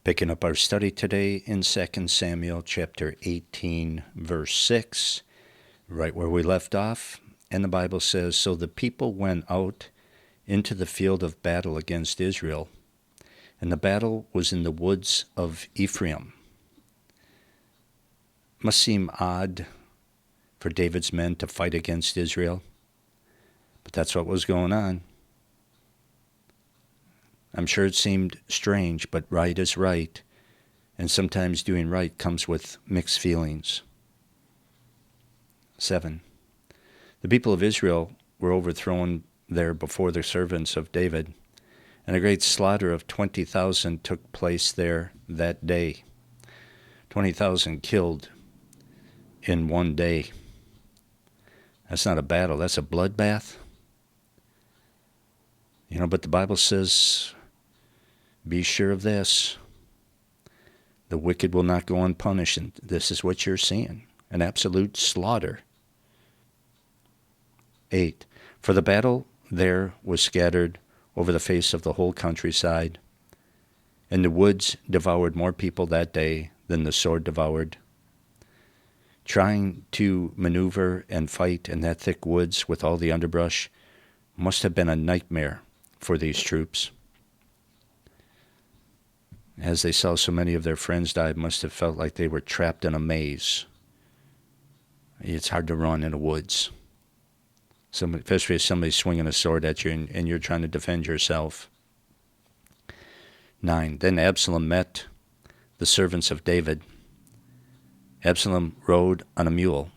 Picking up our study today in 2 Samuel chapter 18, verse 6, right where we left off. And the Bible says, "So the people went out into the field of battle against Israel, and the battle was in the woods of Ephraim." Must seem odd for David's men to fight against Israel, but that's what was going on. I'm sure it seemed strange, but right is right, and sometimes doing right comes with mixed feelings. 7. The people of Israel were overthrown there before the servants of David, and a great slaughter of 20,000 took place there that day. 20,000 killed in one day. That's not a battle, that's a bloodbath. But the Bible says, be sure of this. The wicked will not go unpunished, and this is what you're seeing, an absolute slaughter. 8. For the battle there was scattered over the face of the whole countryside, and the woods devoured more people that day than the sword devoured. Trying to maneuver and fight in that thick woods with all the underbrush must have been a nightmare for these troops. As they saw so many of their friends die, it must have felt like they were trapped in a maze. It's hard to run in the woods, especially if somebody's swinging a sword at you and you're trying to defend yourself. 9. Then Absalom met the servants of David. Absalom rode on a mule.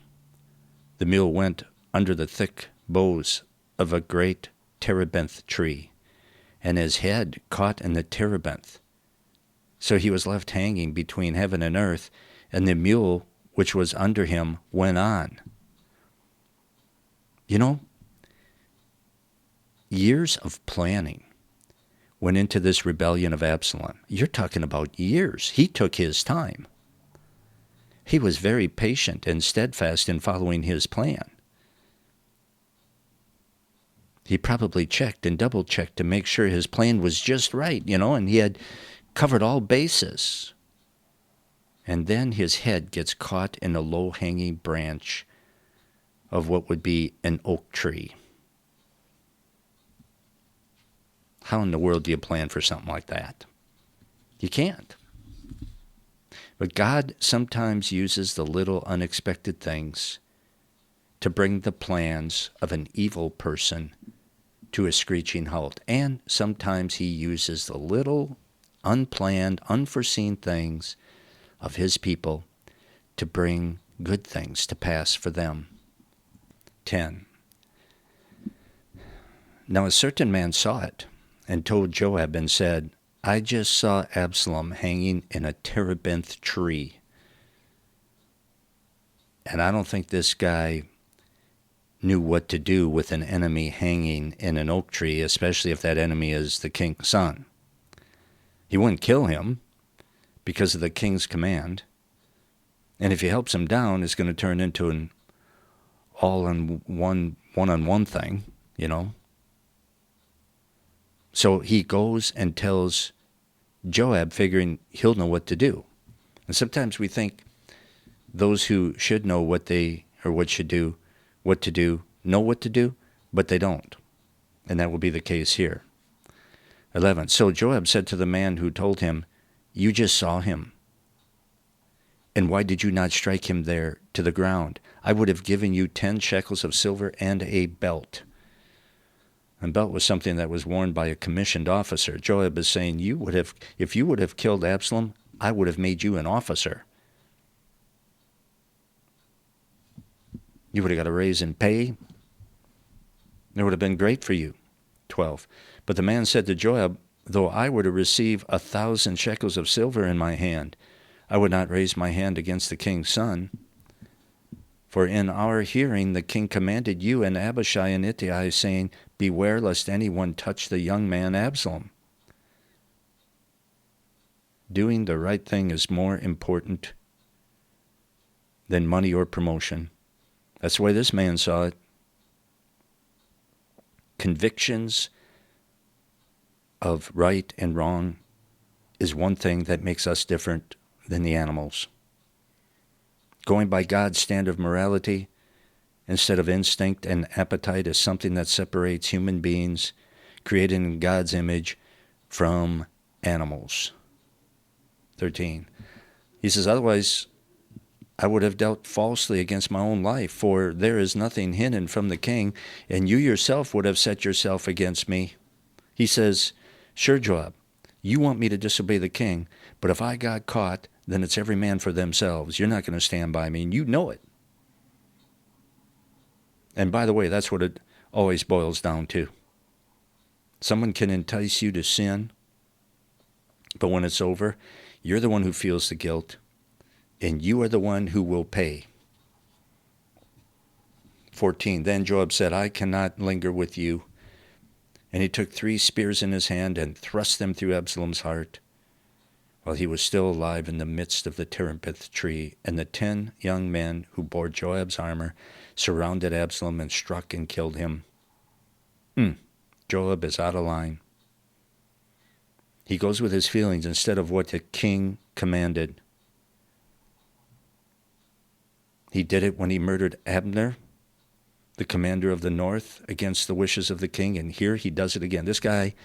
The mule went under the thick boughs of a great terebinth tree, and his head caught in the terebinth. So he was left hanging between heaven and earth, and the mule which was under him went on. Years of planning went into this rebellion of Absalom. You're talking about years. He took his time. He was very patient and steadfast in following his plan. He probably checked and double-checked to make sure his plan was just right, and he had covered all bases. And then his head gets caught in a low-hanging branch of what would be an oak tree. How in the world do you plan for something like that? You can't. But God sometimes uses the little unexpected things to bring the plans of an evil person to a screeching halt. And sometimes he uses the little unplanned, unforeseen things of his people to bring good things to pass for them. 10. Now a certain man saw it and told Joab and said, "I just saw Absalom hanging in a terebinth tree." And I don't think this guy knew what to do with an enemy hanging in an oak tree, especially if that enemy is the king's son. He wouldn't kill him because of the king's command. And if he helps him down, it's going to turn into an one-on-one thing, So he goes and tells Joab, figuring he'll know what to do. And sometimes we think those who should know what to do, know what to do, but they don't. And that will be the case here. 11. So Joab said to the man who told him, "You just saw him. And why did you not strike him there to the ground? I would have given you 10 shekels of silver and a belt." And belt was something that was worn by a commissioned officer. Joab is saying, if you would have killed Absalom, I would have made you an officer. You would have got a raise in pay. It would have been great for you. 12. But the man said to Joab, "Though I were to receive 1,000 shekels of silver in my hand, I would not raise my hand against the king's son. For in our hearing the king commanded you and Abishai and Ittai, saying, 'Beware lest anyone touch the young man Absalom.'" Doing the right thing is more important than money or promotion. That's the way this man saw it. Convictions of right and wrong is one thing that makes us different than the animals. Going by God's standard of morality instead of instinct and appetite is something that separates human beings created in God's image from animals. 13. He says, otherwise I would have dealt falsely against my own life, for there is nothing hidden from the king, and you yourself would have set yourself against me. He says, sure, Joab, you want me to disobey the king, but if I got caught, then it's every man for themselves. You're not going to stand by me, and you know it. And by the way, that's what it always boils down to. Someone can entice you to sin, but when it's over, you're the one who feels the guilt, and you are the one who will pay. 14. Then Joab said, I cannot linger with you. And he took 3 spears in his hand and thrust them through Absalom's heart, while he was still alive in the midst of the terebinth tree. And the 10 young men who bore Joab's armor surrounded Absalom and struck and killed him. Joab is out of line. He goes with his feelings instead of what the king commanded. He did it when he murdered Abner, the commander of the north, against the wishes of the king, and here he does it again. This guy,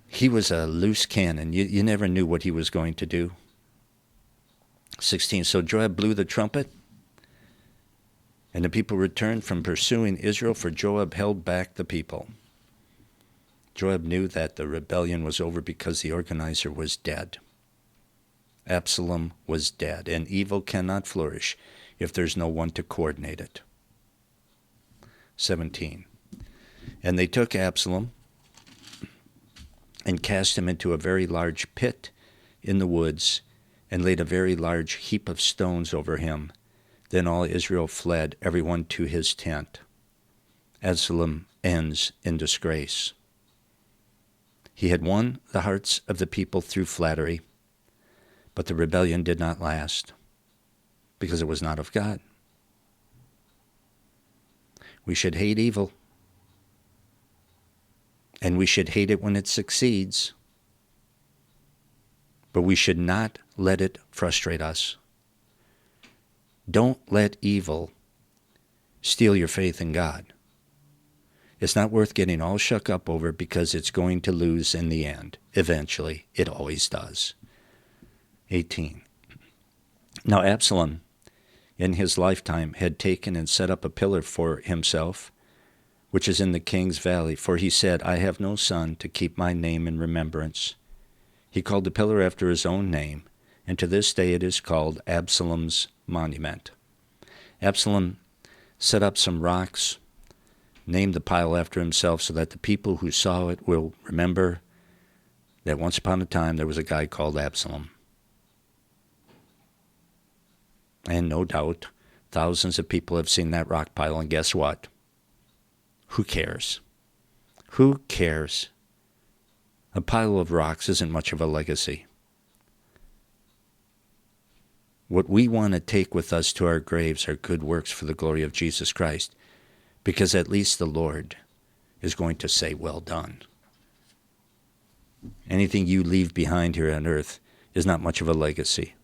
he was a loose cannon. You never knew what he was going to do. 16. So Joab blew the trumpet, and the people returned from pursuing Israel, for Joab held back the people. Joab knew that the rebellion was over because the organizer was dead. Absalom was dead, and evil cannot flourish if there's no one to coordinate it. 17. And they took Absalom and cast him into a very large pit in the woods, and laid a very large heap of stones over him. Then all Israel fled, everyone to his tent. Absalom ends in disgrace. He had won the hearts of the people through flattery, but the rebellion did not last because it was not of God. We should hate evil, and we should hate it when it succeeds, but we should not let it frustrate us. Don't let evil steal your faith in God. It's not worth getting all shook up over because it's going to lose in the end. Eventually, it always does. 18. Now Absalom, in his lifetime, had taken and set up a pillar for himself, which is in the king's valley, for he said, I have no son to keep my name in remembrance. He called the pillar after his own name, and to this day it is called Absalom's monument. Absalom set up some rocks, named the pile after himself, so that the people who saw it will remember that once upon a time there was a guy called Absalom. And no doubt, thousands of people have seen that rock pile, and guess what? Who cares? Who cares? A pile of rocks isn't much of a legacy. What we want to take with us to our graves are good works for the glory of Jesus Christ, because at least the Lord is going to say, well done. Anything you leave behind here on earth is not much of a legacy.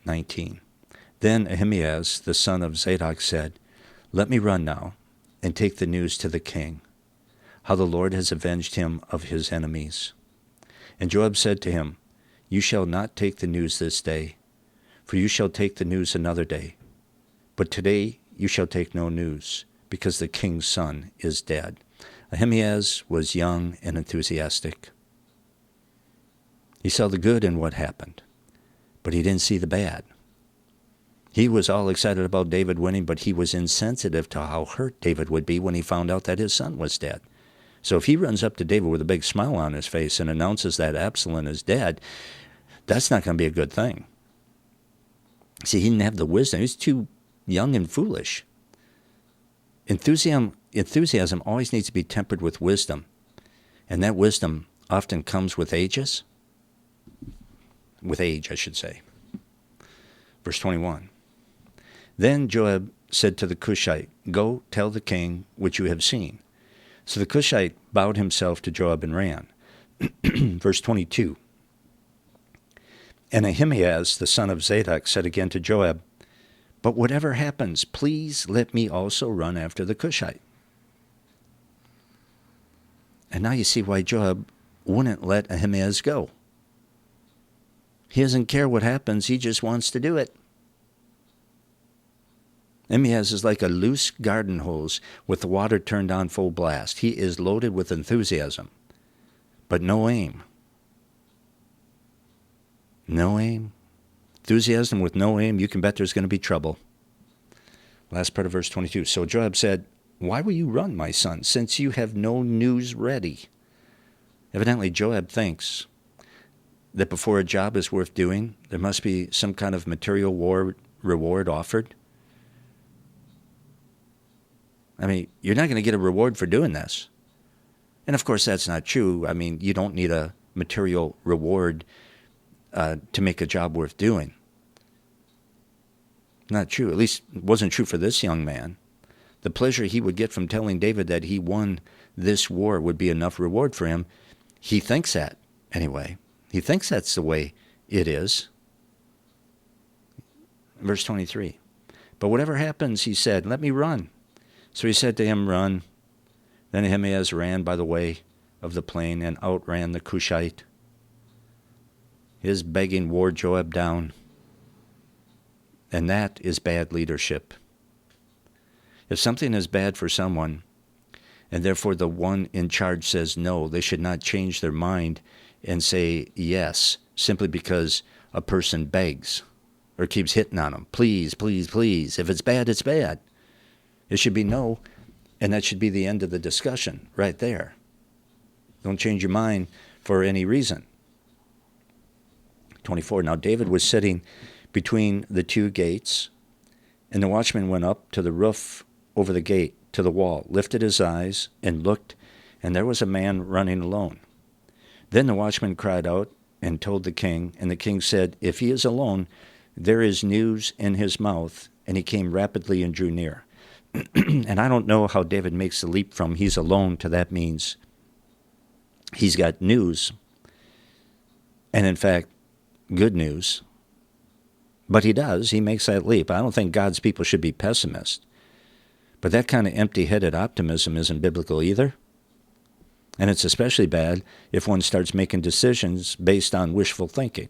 19. Then Ahimaaz, the son of Zadok, said, let me run now and take the news to the king, how the Lord has avenged him of his enemies. And Joab said to him, you shall not take the news this day, for you shall take the news another day. But today you shall take no news, because the king's son is dead. Ahimaaz was young and enthusiastic. He saw the good in what happened, but he didn't see the bad. He was all excited about David winning, but he was insensitive to how hurt David would be when he found out that his son was dead. So if he runs up to David with a big smile on his face and announces that Absalom is dead, that's not going to be a good thing. See, he didn't have the wisdom. He was too young and foolish. Enthusiasm always needs to be tempered with wisdom, and that wisdom often comes with age, I should say. Verse 21. Then Joab said to the Cushite, go tell the king what you have seen. So the Cushite bowed himself to Joab and ran. Verse 22. And Ahimaaz, the son of Zadok, said again to Joab, but whatever happens, please let me also run after the Cushite. And now you see why Joab wouldn't let Ahimaaz go. He doesn't care what happens. He just wants to do it. Ahimaaz is like a loose garden hose with the water turned on full blast. He is loaded with enthusiasm, but no aim. No aim. Enthusiasm with no aim, you can bet there's going to be trouble. Last part of verse 22. So Joab said, why will you run, my son, since you have no news ready? Evidently, Joab thinks that before a job is worth doing, there must be some kind of material reward offered. I mean, you're not going to get a reward for doing this. And of course, that's not true. I mean, you don't need a material reward to make a job worth doing. Not true. At least it wasn't true for this young man. The pleasure he would get from telling David that he won this war would be enough reward for him. He thinks that, anyway. He thinks that's the way it is. Verse 23. But whatever happens, he said, let me run. So he said to him, run. Then Ahimaaz ran by the way of the plain and outran the Cushite. His begging wore Joab down. And that is bad leadership. If something is bad for someone, and therefore the one in charge says no, they should not change their mind and say yes, simply because a person begs or keeps hitting on them. Please, please, please. If it's bad, it's bad. It should be no, and that should be the end of the discussion right there. Don't change your mind for any reason. 24. Now David was sitting between the two gates, and the watchman went up to the roof over the gate to the wall, lifted his eyes, and looked, and there was a man running alone. Then the watchman cried out and told the king, and the king said, if he is alone, there is news in his mouth. And he came rapidly and drew near. And I don't know how David makes the leap from he's alone to that means he's got news, and in fact, good news. But he does. He makes that leap. I don't think God's people should be pessimists. But that kind of empty-headed optimism isn't biblical either. And it's especially bad if one starts making decisions based on wishful thinking.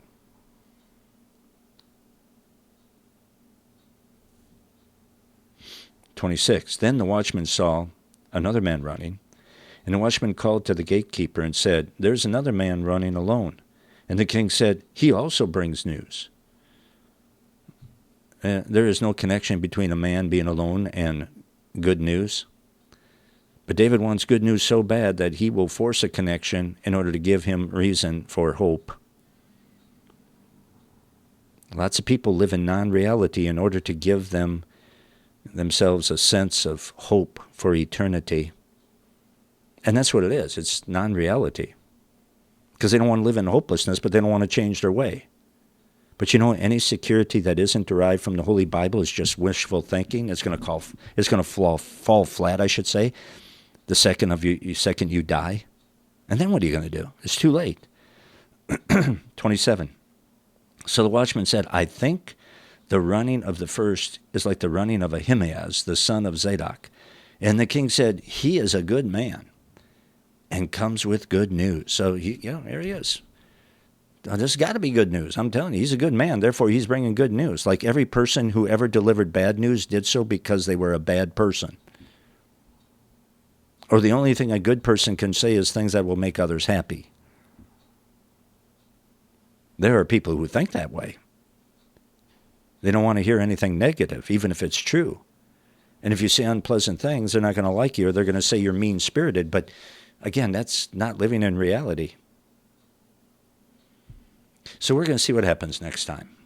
"26. Then the watchman saw another man running, and the watchman called to the gatekeeper and said, there's another man running alone. And the king said, he also brings news. There is no connection between a man being alone and good news. But David wants good news so bad that he will force a connection in order to give him reason for hope. Lots of people live in non-reality in order to give themselves a sense of hope for eternity. And that's what it is. It's non-reality. Because they don't want to live in hopelessness, but they don't want to change their way. But you know, any security that isn't derived from the Holy Bible is just wishful thinking. It's going to fall flat, I should say, the second you die. And then what are you going to do? It's too late. 27. So the watchman said, I think the running of the first is like the running of Ahimaaz, the son of Zadok. And the king said, he is a good man and comes with good news. So, there he is. Now, this has got to be good news. I'm telling you, he's a good man. Therefore, he's bringing good news. Like every person who ever delivered bad news did so because they were a bad person. Or the only thing a good person can say is things that will make others happy. There are people who think that way. They don't want to hear anything negative, even if it's true. And if you say unpleasant things, they're not going to like you, or they're going to say you're mean-spirited. But again, that's not living in reality. So we're going to see what happens next time.